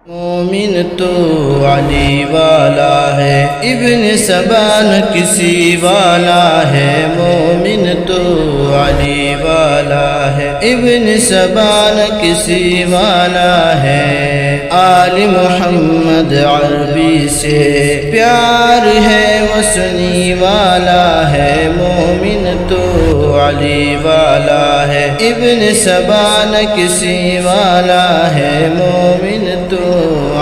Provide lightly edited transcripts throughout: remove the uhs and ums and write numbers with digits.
مومن تو علی والا ہے، ابن سبا نہ کسی والا ہے۔ مومن تو علی والا ہے، ابن سبا نہ کسی والا ہے۔ آل محمد عربی سے پیار ہے، وہ سنی والا ہے۔ مومن تو علی والا ہے، ابن سبا نہ کسی والا ہے۔ مومن تو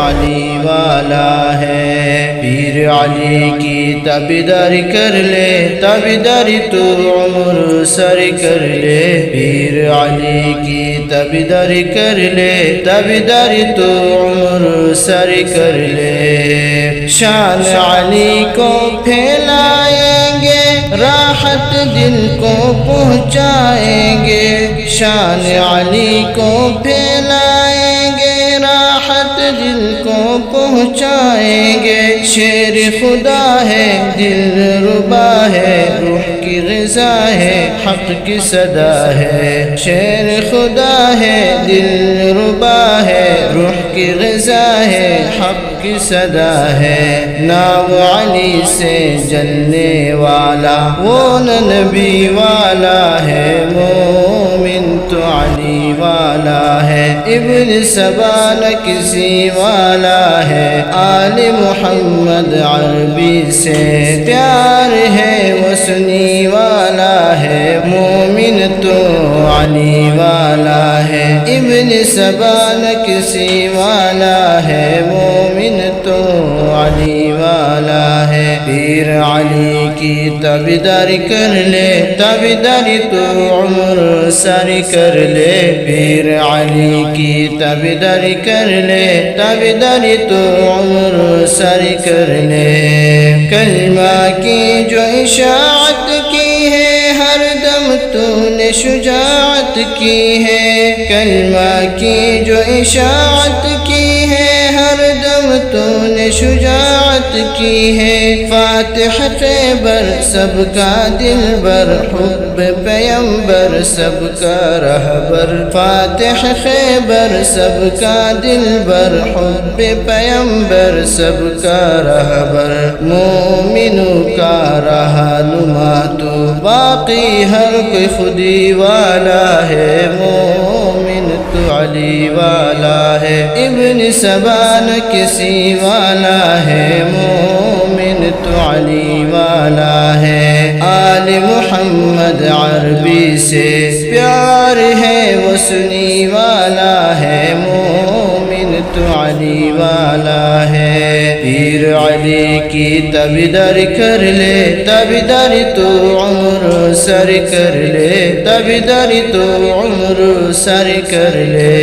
علی والا ہے۔ پیر علی کی تابعداری کر لے، تابعداری تو عمر سر کر لے۔ پیر علی کی تابعداری کر لے، تابعداری تو عمر سر کر لے۔ شان علی کو پھیلائیں گے، راحت دل کو پہنچائیں گے۔ شان علی کو پھیلائیں گے، راحت دل کو پہنچائیں گے۔ شیر خدا ہے، دل ربا ہے، روح کی غذا ہے، حق کی صدا ہے۔ شیر خدا ہے، دل ربا ہے، روح کی غذا ہے، حق کی صدا ہے۔ نام علی سے جلنے والا وہ نبی والا ہے۔ مومن تو علی والا ہے، ابن سبا نہ کسی والا ہے۔ آل محمد عربی سے پیار ہے، وہ سنی والا ہے۔ مومن تو علی والا ہے، ابن سبا نہ کسی والا ہے۔ مومن تو علی والا ہے۔ پیر علی کی تابعداری کر لے، تابعداری تو عمر ساری کر لے۔ پیر علی کی تابعداری کر لے، تابعداری تو عمر ساری کر لے۔ کلمہ کی جو اشاعت کی ہے، ہر دم تو نے شجاعت کی ہے۔ کلمہ کی جو اشاعت کی ہے، ہر دم تو نے شجاعت کی ہے۔ فاتح خیبر سب کا دلبر، حب پیمبر سب کا رہبر۔ فاتح خیبر سب کا دلبر، حب پیمبر سب کا رہبر۔ مومنوں کا رہنما تو باقی ہر کوئی خودی والا ہے۔ مومن تو علی والا ہے، ابن سبا نہ کسی والا ہے۔ مومن تو علی والا ہے۔ آل محمد عربی سے پیار ہے، وہ سنی والا ہے۔ مومن تو علی والا ہے۔ پیر علی کی تابعداری کر لے، تابعداری تو عمر سر کر لے۔ تابعداری تو عمر سر کر لے۔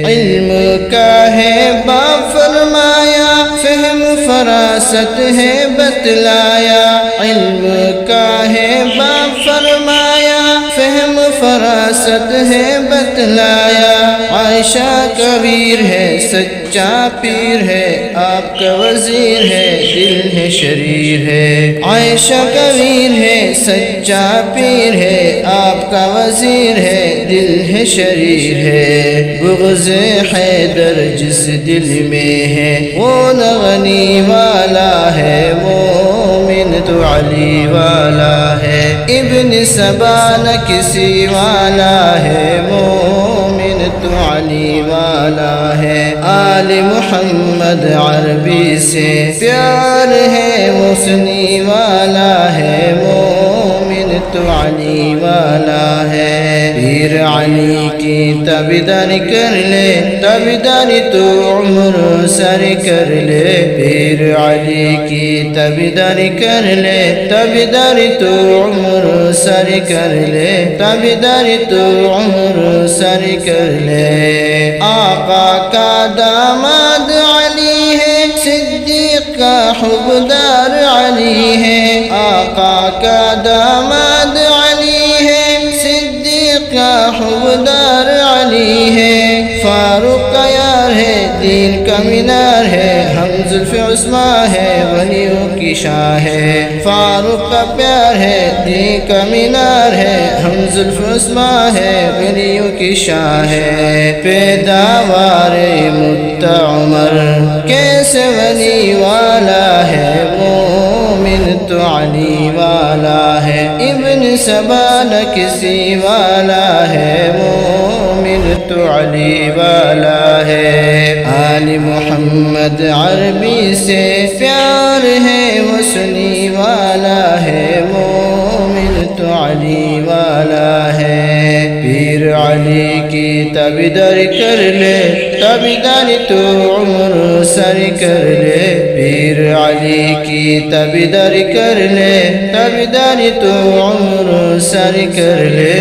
علم کا ہے باب فرمایا، فہم فراست ہے بتلایا۔ علم کا ہے باب فرمایا، فہم فراست ہے بتلایا۔ عائشہ کبیر ہے، سچا پیر ہے، آپ کا وزیر ہے، دل ہے شریر ہے۔ عائشہ کبیر ہے، سچا پیر ہے، آپ کا وزیر ہے، دل ہے شریر ہے۔ بغض حیدر جس دل میں ہے، وہ نہ غنی والا ہے۔ مومن تو علی والا ہے، ابن سبا نہ کسی والا ہے۔ مومن تو علی والا ہے۔ آل محمد عربی سے پیار ہے، وہ سنی والا ہے۔ مومن تو علی والا ہے۔ پیر علی کی تابعداری کر لے، تابعداری تو عمر سر کر لے۔ پیر علی کی تابعداری کر لے، تابعداری تو عمر سر کر لے۔ تابعداری تو عمر سر کر لے۔ آقا کا داماد علی ہے، صدیق کا حبدار علی ہے۔ آقا کا داماد علی ہے، صدیق کا حبدار علی ہے۔ فاروق کا یار ہے، دین دین کا مینار ہے، ہم زلف عثمان ہے، ولیوں کی شاہ ہے، فاروق کا پیار ہے، دین کا مینار ہے، ہم زلف عثمان ہے، ولیوں کی شاہ ہے، پیداوار مدعا عمر کیسے ولی والا ہے، مومن تو علی والا ہے، ابن سبا نہ کسی والا ہے، مومن تو علی والا ہے، آل محمد عربی سے پیار ہے، وہ سنی والا ہے، مومن تو علی والا ہے، پیر علی کی تابعدار کر لے، تابعدار تو عمر سر کر لے، پیر علی کی تابعدار کر لے، تابعدار تو عمر سر کر لے۔